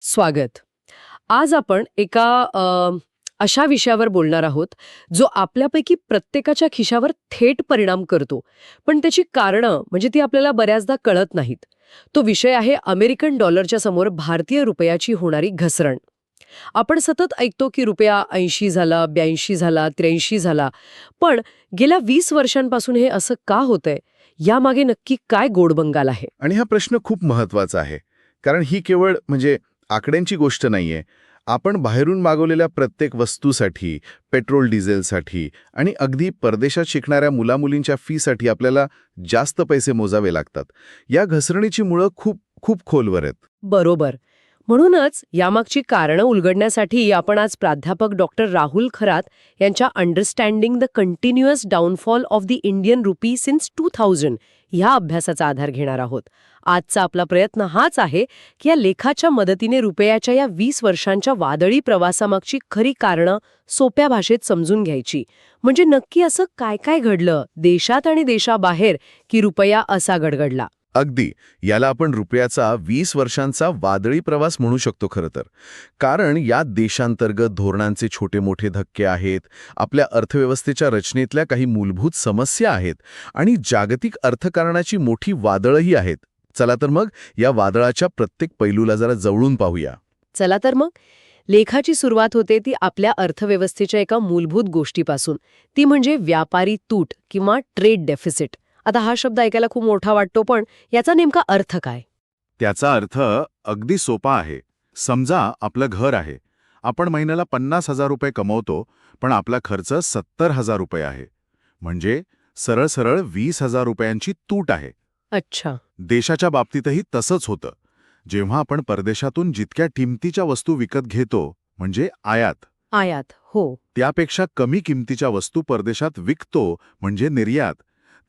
स्वागत. आज आपण एका अशा विषयावर बोलणार आहोत, जो आपल्यापैकी प्रत्येकाच्या खिशावर थेट परिणाम करतो. पण त्याची कारणं म्हणजे ती आपल्याला बऱ्याचदा कळत नाहीत. तो विषय आहे अमेरिकन डॉलरच्या समोर भारतीय रुपयाची होणारी घसरण. आपण सतत ऐकतो की रुपया 80 झाला, 82 झाला, 83 झाला. पण गेल्या 20 वर्षांपासून हे असं का होतंय? यामागे नक्की काय गोडबंगाल आहे? आणि हा प्रश्न खूप महत्वाचा आहे. कारण ही केवळ आकड्यांची गोष्ट नाहीये. आपण बाहेरून मागवलेल्या प्रत्येक वस्तूसाठी, पेट्रोल डिझेलसाठी आणि अगदी परदेशात शिकणाऱ्या मुलामुलींच्या फीसाठी आपल्याला जास्त पैसे मोजावे लागतात. या घसरणीची मुळं खूप खूप खोलवर आहेत. बरोबर. म्हणूनच यामागची कारणं उलगडण्यासाठी आपण आज प्राध्यापक डॉक्टर राहुल खरात यांच्या understanding the continuous downfall of the Indian rupee since 2000 ह्या अभ्यासाचा आधार घेणार आहोत. आजचा आपला प्रयत्न हाच आहे की या लेखाच्या मदतीने रुपयाच्या या 20 वर्षांच्या वादळी प्रवासामागची खरी कारणं सोप्या भाषेत समजून घ्यायची. म्हणजे नक्की असं काय काय घडलं देशात आणि देशाबाहेर की रुपया असा गडगडला. अगदी. याला आपण रुपयाचा 20 वर्षांचा वादळी प्रवास म्हणू शकतो खरं तर. कारण यात देशांतर्गत धोरणांचे छोटे मोठे धक्के आहेत, आपल्या अर्थव्यवस्थेच्या रचनेतल्या काही मूलभूत समस्या आहेत आणि जागतिक अर्थकारणाची मोठी वादळही आहेत. चला तर मग या वादळाच्या प्रत्येक पैलूला जरा जवळून पाहूया. चला तर मग लेखाची सुरुवात होते ती आपल्या अर्थव्यवस्थेच्या एका मूलभूत गोष्टीपासून. ती म्हणजे व्यापारी तूट किंवा ट्रेड डेफिसिट. आता हा शब्द ऐकायला खूप मोठा वाटतो, पण याचा नेमका अर्थ काय? त्याचा अर्थ अगदी सोपा आहे. समजा आपलं घर आहे. आपण महिन्याला 50,000 रुपये कमवतो, पण आपला खर्च 70,000 रुपये आहे. म्हणजे सरळ सरळ 20,000 रुपयांची तूट आहे. अच्छा. देशाच्या बाबतीतही तसंच होतं. जेव्हा आपण परदेशातून जितक्या किमतीच्या वस्तू विकत घेतो, म्हणजे आयात, आयात. हो. त्यापेक्षा कमी किमतीच्या वस्तू परदेशात विकतो, म्हणजे निर्यात,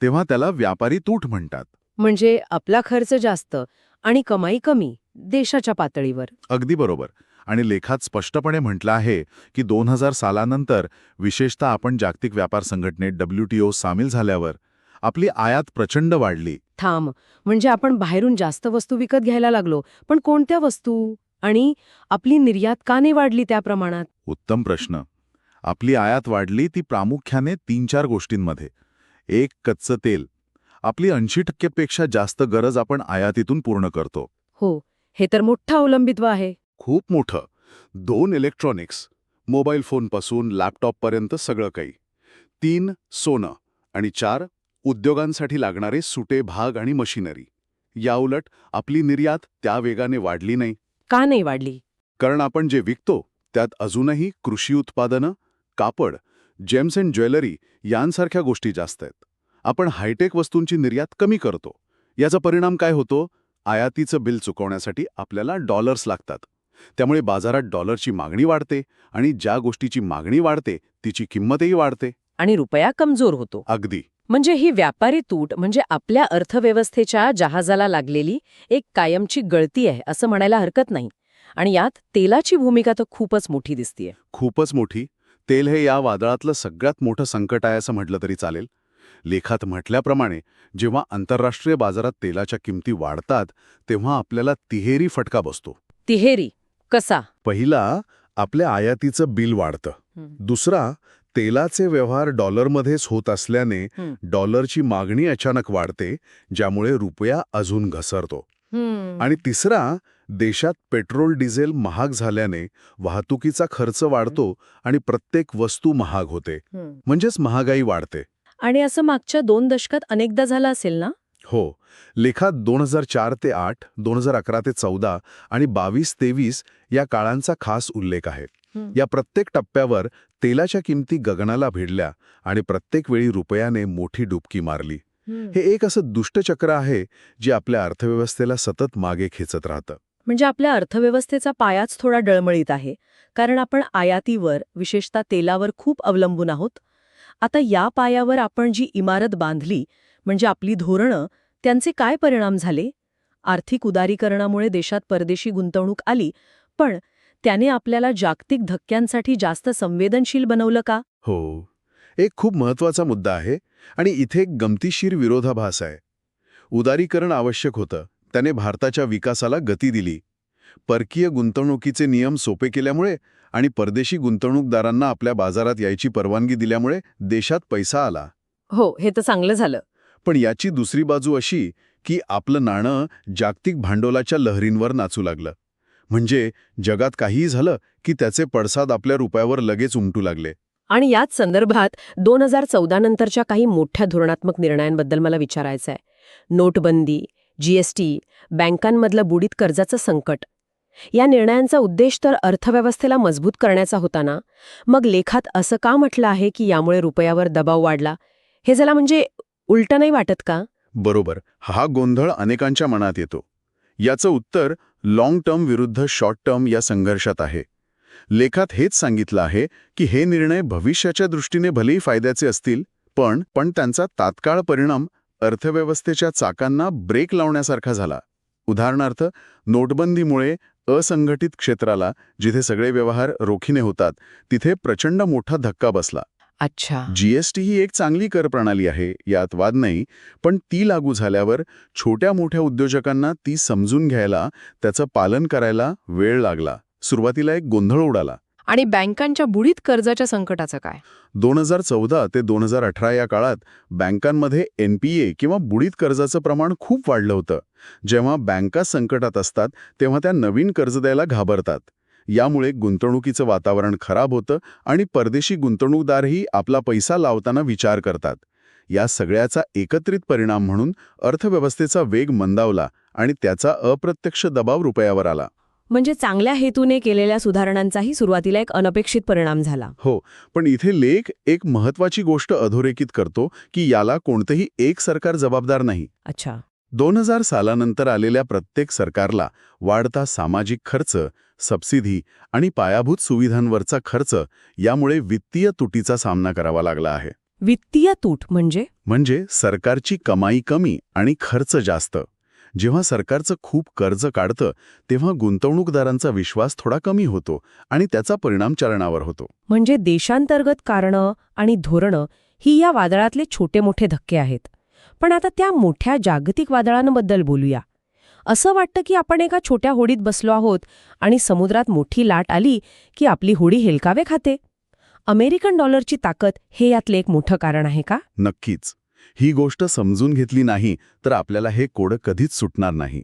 तेव्हा त्याला व्यापारी तूट म्हणतात. म्हणजे आपला खर्च जास्त आणि कमाई कमी देशाच्या पातळीवर. अगदी बरोबर. आणि लेखात स्पष्टपणे म्हटलं आहे की 2000 सालानंतर विशेषतः आपण जागतिक व्यापार संघटनेत WTO सामील झाल्यावर आपली आयात प्रचंड वाढली. थांब, म्हणजे आपण बाहेरून जास्त वस्तू विकत घ्यायला लागलो, पण कोणत्या वस्तू? आणि आपली निर्यात का नाही वाढली त्या प्रमाणात? उत्तम प्रश्न. आपली आयात वाढली ती प्रामुख्याने 3-4 गोष्टींमध्ये. एक, कच्चं तेल. आपली 80% पेक्षा जास्त गरज आपण आयातीतून पूर्ण करतो. हो, हे तर मोठं अवलंबित्व आहे. खूप मोठं. 2, इलेक्ट्रॉनिक्स. मोबाईल फोनपासून लॅपटॉपपर्यंत सगळं काही. 3, सोनं. आणि 4, उद्योगांसाठी लागणारे सुटे भाग आणि मशिनरी. याउलट आपली निर्यात त्या वेगाने वाढली नाही. का नाही वाढली? कारण आपण जे विकतो त्यात अजूनही कृषी उत्पादनं, कापड, जेम्स अँड ज्वेलरी यांसारख्या गोष्टी जास्त आहेत. आपण हायटेक वस्तूंची निर्यात कमी करतो. याचा परिणाम काय होतो? आयातीचं बिल चुकवण्यासाठी आपल्याला डॉलर्स लागतात. त्यामुळे बाजारात डॉलरची मागणी वाढते आणि ज्या गोष्टीची मागणी वाढते तिची किंमतही वाढते. आणि रुपया कमजोर होतो. अगदी. म्हणजे ही व्यापारी तूट म्हणजे आपल्या अर्थव्यवस्थेच्या जहाजाला लागलेली एक कायमची गळती आहे असं म्हणायला हरकत नाही. आणि यात तेलाची भूमिका तर खूपच मोठी दिसतीये. खूपच मोठी. तेल हे या वादळातलं सगळ्यात मोठं संकट आहे असं म्हटलं तरी चालेल. लेखात म्हटल्याप्रमाणे जेव्हा आंतरराष्ट्रीय बाजारात तेलाच्या किमती वाढतात तेव्हा आपल्याला तिहेरी फटका बसतो. तिहेरी कसा? पहिला, आपल्या आयातीचं बिल वाढतं. दुसरा, तेलाचे व्यवहार डॉलरमध्येच होत असल्याने डॉलरची मागणी अचानक वाढते, ज्यामुळे रुपया अजून घसरतो. आणि तिसरा, देशात पेट्रोल डिझेल महाग झाल्याने वाहतुकीचा खर्च वाढतो आणि प्रत्येक वस्तू महाग होते. म्हणजेच महागाई वाढते. आणि असं मागच्या 2 दशकात अनेकदा झालं असेल ना? हो. लेखात 2004 ते 8, 2011 ते 14 आणि 22-23 या काळांचा खास उल्लेख आहे. या प्रत्येक टप्प्यावर तेलाच्या किमती गगनाला भिडल्या आणि प्रत्येक वेळी रुपयाने मोठी डुबकी मारली. हे एक असं दुष्टचक्र आहे जे आपल्या अर्थव्यवस्थेला सतत मागे खेचत राहतं. म्हणजे आपल्या अर्थव्यवस्थेचा पायाच थोडा डळमळीत आहे. कारण आपण आयातीवर, विशेषतः तेलावर खूप अवलंबून आहोत. आता या पायावर आपण जी इमारत बांधली, म्हणजे आपली धोरणं, त्यांचे काय परिणाम झाले? आर्थिक उदारीकरणामुळे देशात परदेशी गुंतवणूक आली, पण त्याने आपल्याला जागतिक धक्क्यांसाठी जास्त संवेदनशील बनवलं का? हो. एक खूप महत्वाचा मुद्दा आहे आणि इथे एक गमतीशीर विरोधाभास आहे. उदारीकरण आवश्यक होतं. त्याने भारताच्या विकासाला गती दिली. परकीय गुंतवणुकीचे नियम सोपे केल्यामुळे आणि परदेशी गुंतवणूकदारांना आपल्या बाजारात यायची परवानगी दिल्यामुळे देशात पैसा आला. हो, हे तर चांगलं झालं. पण याची दुसरी बाजू अशी की आपलं नाणं जागतिक भांडवलाच्या लहरींवर नाचू लागलं. म्हणजे जगात काहीही झालं की त्याचे पडसाद आपल्या रुपयावर लगेच उमटू लागले. आणि याच संदर्भात 2014 नंतरच्या काही मोठ्या धोरणात्मक निर्णयांबद्दल मला विचारायचं आहे. नोटबंदी, जीएसटी, बँकांमधलं बुडीत कर्जाचं संकट. या निर्णयांचा उद्देश तर अर्थव्यवस्थेला मजबूत करण्याचा होता ना. मग लेखात असं का म्हटलं आहे की यामुळे रुपयावर दबाव वाढला? हे जरा म्हणजे उलटं नाही वाटत का? बरोबर, हा गोंधळ अनेकांच्या मनात येतो. याचं उत्तर लाँग टर्म विरुद्ध शॉर्ट टर्म या संघर्षात आहे. लेखात हेच सांगितलं आहे की हे निर्णय भविष्याच्या दृष्टीने भलेही फायद्याचे असतील, पण त्यांचा तात्काळ परिणाम अर्थव्यवस्थेच्या चाकांना ब्रेक लावण्यासारखा झाला. उदाहरणार्थ, नोटबंदीमुळे असंघटित क्षेत्राला, जिथे सगळे व्यवहार रोखीने होतात, तिथे प्रचंड मोठा धक्का बसला. अच्छा. जीएसटी ही एक चांगली कर प्रणाली आहे, यात वाद नाही, पण ती लागू झाल्यावर छोट्या मोठ्या उद्योजकांना ती समजून घ्यायला, त्याचं पालन करायला वेळ लागला. सुरुवातीला एक गोंधळ उडाला. आणि बँकांच्या बुडीत कर्जाच्या संकटाचं काय? 2014 ते 2018 या काळात बँकांमध्ये एनपीए किंवा बुडीत कर्जाचं प्रमाण खूप वाढलं होतं. जेव्हा बँका संकटात असतात तेव्हा त्या नवीन कर्ज द्यायला घाबरतात. यामुळे गुंतवणुकीचं वातावरण खराब होतं आणि परदेशी गुंतवणूकदारही आपला पैसा लावताना विचार करतात. या सगळ्याचा एकत्रित परिणाम म्हणून अर्थव्यवस्थेचा वेग मंदावला आणि त्याचा अप्रत्यक्ष दबाव रुपयावर आला. म्हणजे चांगल्या हेतूने केलेल्या सुधारणांचाही सुरुवातीला एक अनपेक्षित परिणाम झाला. हो, पण इथे लेख एक महत्वाची गोष्ट अधोरेखित करतो की याला कोणतेही एक सरकार जबाबदार नाही. अच्छा. 2000 सालानंतर आलेल्या प्रत्येक सरकारला वाढता सामाजिक खर्च, सबसिडी आणि पायाभूत सुविधांवरचा खर्च यामुळे वित्तीय तुटीचा सामना करावा लागला आहे. वित्तीय तूट म्हणजे सरकारची कमाई कमी आणि खर्च जास्त. जेव्हा सरकारचं खूप कर्ज काढतं तेव्हा गुंतवणूकदारांचा विश्वास थोडा कमी होतो आणि त्याचा परिणाम चलनावर होतो. म्हणजे देशांतर्गत कारणं आणि धोरणं ही या वादळातले छोटे मोठे धक्के आहेत. पण आता त्या मोठ्या जागतिक वादळांबद्दल बोलूया. असं वाटतं की आपण एका छोट्या होडीत बसलो आहोत आणि समुद्रात मोठी लाट आली की आपली होडी हेलकावे खाते. अमेरिकन डॉलरची ताकद हे यातले एक मोठं कारण आहे का? नक्कीच. ही गोष्ट समजून घेतली नाही तर आपल्याला हे कोडं कधीच सुटणार नाही.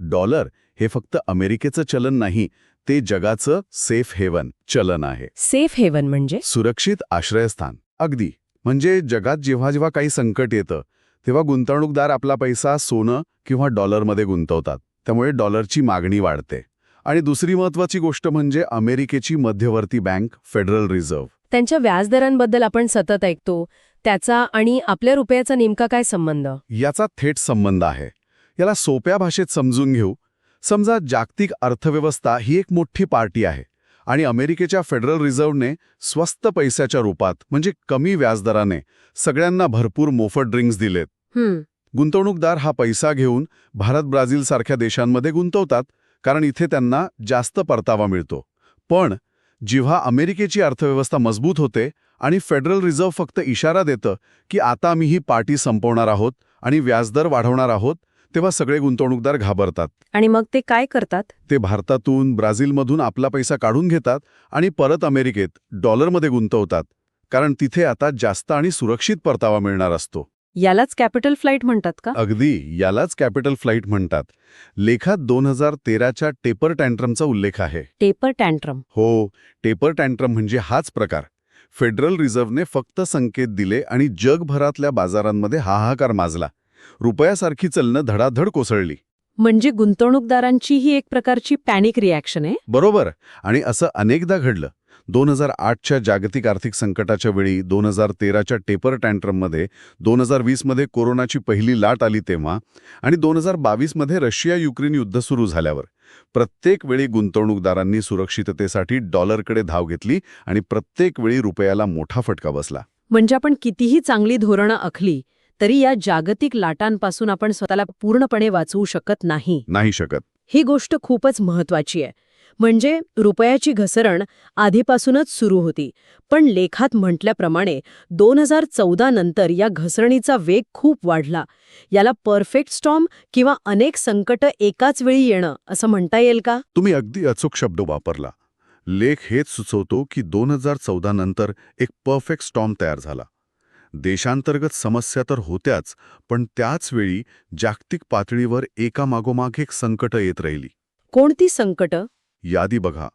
डॉलर हे फक्त अमेरिकेचं चलन नाही, ते जगाचं सेफ हेवन चलन आहे. सेफ हेवन म्हणजे सुरक्षित आश्रयस्थान. अगदी. म्हणजे जगात जेव्हा जेव्हा काही संकट येतं तेव्हा गुंतवणूकदार आपला पैसा सोनं किंवा डॉलरमध्ये गुंतवतात. त्यामुळे डॉलरची मागणी वाढते. आणि दुसरी महत्वाची गोष्ट म्हणजे अमेरिकेची मध्यवर्ती बँक फेडरल रिझर्व्ह. त्यांच्या व्याजदरांबद्दल आपण सतत ऐकतो. त्याचा आणि आपल्या रुपयाचा नेमका काय संबंध? याचा थेट संबंध आहे. याला सोप्या भाषेत समजून घेऊ. समजा जागतिक अर्थव्यवस्था ही एक मोठी पार्टी आहे आणि अमेरिकेच्या फेडरल रिझर्व्हने स्वस्त पैशाच्या रूपात म्हणजे कमी व्याजदराने सगळ्यांना भरपूर मोफत ड्रिंक्स दिलेत. गुंतवणूकदार हा पैसा घेऊन भारत, ब्राझील सारख्या देशांमध्ये गुंतवतात कारण इथे त्यांना जास्त परतावा मिळतो. पण जेव्हा अमेरिकेची अर्थव्यवस्था मजबूत होते आणि फेडरल रिझर्व्ह फक्त इशारा देतं की आता आम्ही ही पार्टी संपवणार आहोत आणि व्याजदर वाढवणार आहोत, तेव्हा सगळे गुंतवणूकदार घाबरतात. आणि मग ते काय करतात? ते भारतातून, ब्राझीलमधून आपला पैसा काढून घेतात आणि परत अमेरिकेत डॉलरमध्ये गुंतवतात, कारण तिथे आता जास्त आणि सुरक्षित परतावा मिळणार असतो. यालाच कॅपिटल फ्लाइट म्हणतात का? अगदी, यालाच कॅपिटल फ्लाइट म्हणतात. लेखात 2013च्या टेपर टँट्रमचा उल्लेख आहे. टेपर टँट्रम? हो, टेपर टँट्रम म्हणजे हाच प्रकार. फेडरल रिझर्व्हने फक्त संकेत दिले आणि जगभरातल्या बाजारांमध्ये हाहाकार माजला. रुपयासारखी चलनं धडाधड कोसळली. म्हणजे गुंतवणूकदारांची ही एक प्रकारची पॅनिक रिॲक्शन आहे. बरोबर. आणि असं अनेकदा घडलं. 2008च्या जागतिक आर्थिक संकटाच्या वेळी, 2013च्या टेपर टँट्रममध्ये, 2020मध्ये कोरोनाची पहिली लाट आली तेव्हा आणि 2022मध्ये रशिया-युक्रेन युद्ध सुरू झाल्यावर प्रत्येक वेळी गुंतवणूकदारांनी सुरक्षिततेसाठी डॉलरकडे धाव घेतली आणि प्रत्येक वेळी रुपयाला मोठा फटका बसला. म्हणजे आपण कितीही चांगली धोरणं आखली तरी या जागतिक लाटांपासून आपण स्वतःला पूर्णपणे वाचवू शकत नाही. नाही शकत. ही गोष्ट खूपच महत्वाची आहे. म्हणजे रुपयाची घसरण आधीपासूनच सुरू होती, पण लेखात म्हटल्याप्रमाणे 2014 नंतर या घसरणीचा वेग खूप वाढला. याला परफेक्ट स्टॉर्म किंवा अनेक संकटं एकाच वेळी येणं असं म्हणता येईल का? तुम्ही अगदी अचूक शब्द वापरला. लेख हेच सुचवतो की 2014 नंतर एक परफेक्ट स्टॉर्म तयार झाला. देशांतर्गत समस्या तर होत्याच, पण त्याच वेळी जागतिक पातळीवर एकामागोमाग एक संकटं येत राहिली. कोणती संकटं? यादी बघा.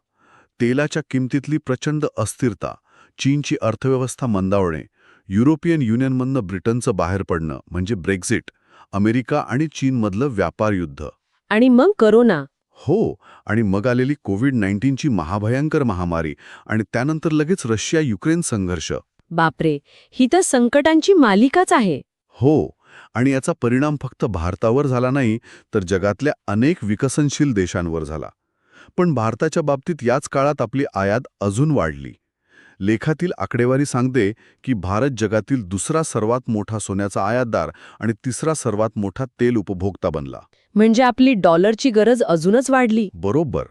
तेलाच्या किमतीतली प्रचंड अस्थिरता, चीनची अर्थव्यवस्था मंदावणे, युरोपियन युनियनमधनं ब्रिटनचं बाहेर पडणं म्हणजे ब्रेक्झिट, अमेरिका आणि चीनमधलं व्यापार युद्ध. आणि मग करोना. हो, आणि मग आलेली कोविड-19ची महाभयंकर महामारी आणि त्यानंतर लगेच रशिया-युक्रेन संघर्ष. बापरे, ही तर संकटांची मालिकाच आहे. हो, आणि याचा परिणाम फक्त भारतावर झाला नाही, तर जगातल्या अनेक विकसनशील देशांवर झाला. पण भारताच्या बाबतीत याच काळात आपली आयात अजून वाढली. लेखातील आकडेवारी सांगते की भारत जगातील दुसरा सर्वात मोठा सोन्याचा आयातदार आणि तिसरा सर्वात मोठा तेल उपभोक्ता बनला. म्हणजे आपली डॉलरची गरज अजूनच वाढली. बरोबर.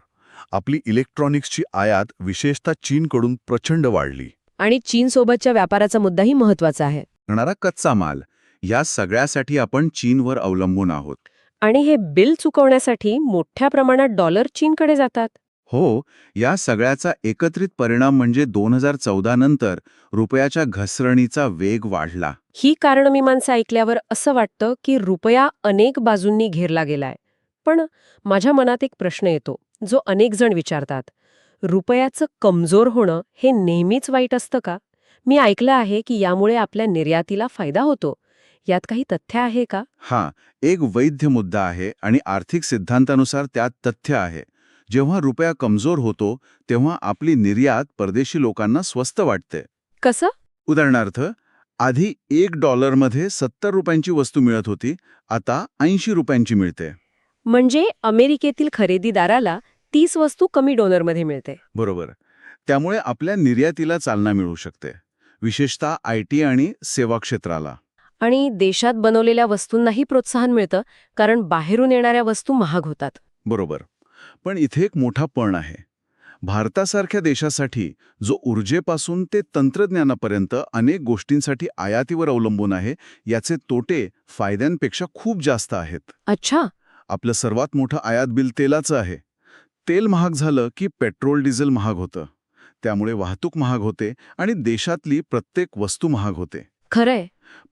आपली इलेक्ट्रॉनिक्सची आयात विशेषतः चीनकडून प्रचंड वाढली. आणि चीनसोबतच्या व्यापाराचा मुद्दाही महत्वाचा आहे. लागणारा कच्चा माल या सगळ्यासाठी आपण चीनवर अवलंबून आहोत. आणि हे बिल चुकवण्यासाठी मोठ्या प्रमाणात डॉलर चीनकडे जातात. हो, या सगळ्याचा एकत्रित परिणाम म्हणजे 2014 नंतर रुपयाच्या घसरणीचा वेग वाढला. ही कारणमीमांसा ऐकल्यावर असं वाटतं की रुपया अनेक बाजूंनी घेरला गेलाय. पण माझ्या मनात एक प्रश्न येतो, जो अनेक जण विचारतात. रुपयाचं कमजोर होणं हे नेहमीच वाईट असतं का? मी ऐकलं आहे की यामुळे आपल्या निर्यातीला फायदा होतो. यात काही तथ्य आहे का? हा एक वैध मुद्दा आहे आणि आर्थिक सिद्धांतानुसार त्यात तथ्य आहे. जेव्हा रुपया कमजोर होतो तेव्हा आपली निर्यात परदेशी लोकांना स्वस्त वाटते. कसं? उदाहरणार्थ, आधी $1 70 रुपयांची वस्तू मिळत होती, आता 80 रुपयांची मिळते. म्हणजे अमेरिकेतील खरेदीदाराला 30 वस्तू कमी डॉलरमध्ये मिळते. बरोबर. त्यामुळे आपल्या निर्यातीला चालना मिळू शकते, विशेषतः IT आणि सेवा क्षेत्राला. आणि देशात बनवलेल्या वस्तूंनाही प्रोत्साहन मिळतं, कारण बाहेरून येणाऱ्या वस्तू महाग होतात. बरोबर. पण इथे एक मोठा पण आहे. भारतासारख्या देशासाठी, जो ऊर्जेपासून ते तंत्रज्ञानापर्यंत अनेक गोष्टींसाठी आयातीवर अवलंबून आहे, याचे तोटे फायद्यांपेक्षा खूप जास्त आहेत. अच्छा. आपलं सर्वात मोठं आयात बिल तेलाचं आहे. तेल महाग झालं की पेट्रोल डिझेल महाग होतं. त्यामुळे वाहतूक महाग होते आणि देशातली प्रत्येक वस्तू महाग होते. खरंय.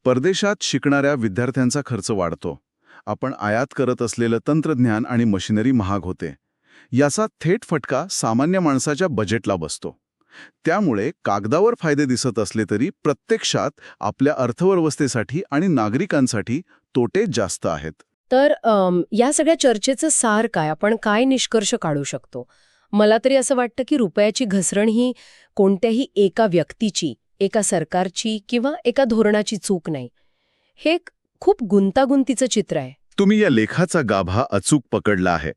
परदेशात शिकणाऱ्या विद्यार्थ्यांचा खर्च वाढतो. आपण आयात करत असलेलं तंत्रज्ञान आणि मशिनरी महाग होते. याचा थेट फटका सामान्य माणसाच्या बजेटला बसतो. त्यामुळे कागदावर फायदे दिसत असले तरी प्रत्यक्षात आपल्या अर्थव्यवस्थेसाठी आणि नागरिकांसाठी तोटे जास्त आहेत. तर या सगळ्या चर्चेचं सार काय? आपण काय निष्कर्ष काढू शकतो? मला तरी असं वाटतं की रुपयाची घसरण ही कोणत्याही एका व्यक्तीची, एका सरकारची किंवा एका धोरणाची चूक नाही. हे एक खूप गुंतागुंतीचं चित्र आहे. तुम्ही या लेखाचा गाभा अचूक पकडला आहे.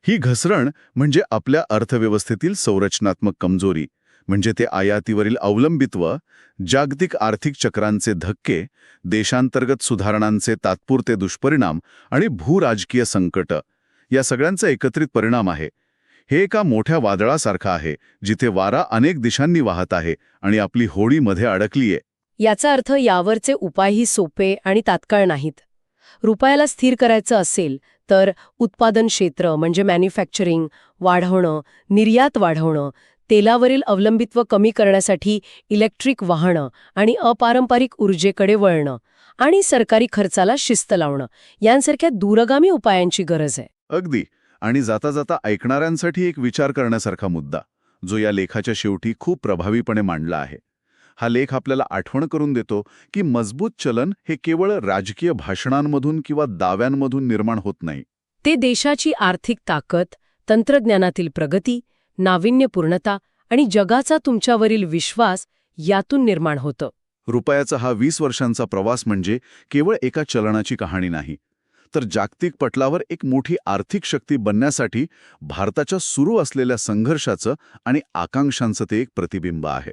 ही घसरण म्हणजे आपल्या अर्थव्यवस्थेतील संरचनात्मक कमजोरी, म्हणजे ते आयातीवरील अवलंबित्व, जागतिक आर्थिक चक्रांचे धक्के, देशांतर्गत सुधारणांचे तात्पुरते दुष्परिणाम आणि भूराजकीय संकट, या सगळ्यांचा एकत्रित परिणाम आहे. हे एका मोठ्या वादळासारखं आहे, जिथे वारा अनेक दिशांनी वाहत आहे आणि आपली होडी मध्ये अडकलीये. याचा अर्थ यावरचे उपायही सोपे आणि तात्काळ नाहीत. रुपयाला स्थिर करायचं असेल तर उत्पादन क्षेत्र म्हणजे मॅन्युफॅक्चरिंग वाढवणं, निर्यात वाढवणं, तेलावरील अवलंबित्व कमी करण्यासाठी इलेक्ट्रिक वाहनं आणि अपारंपरिक ऊर्जेकडे वळणं आणि सरकारी खर्चाला शिस्त लावणं, यांसारख्या दूरगामी उपायांची गरज आहे. अगदी. आणि जाता जाता ऐकणाऱ्यांसाठी एक विचार करण्यासारखा मुद्दा, जो या लेखाच्या शेवटी खूप प्रभावीपणे मांडला आहे. हा लेख आपल्याला आठवण करून देतो की मजबूत चलन हे केवळ राजकीय भाषणांमधून किंवा दाव्यांमधून निर्माण होत नाही. ते देशाची आर्थिक ताकद, तंत्रज्ञानातील प्रगती, नाविन्यपूर्णता आणि जगाचा तुमच्यावरील विश्वास यातून निर्माण होतं. रुपयाचा हा 20 वर्षांचा प्रवास म्हणजे केवळ एका चलनाची कहाणी नाही, तर जागतिक पटलावर एक मोठी आर्थिक शक्ती बनण्यासाठी भारताच्या सुरू असलेल्या संघर्षाचं आणि आकांक्षांचं ते एक प्रतिबिंब आहे.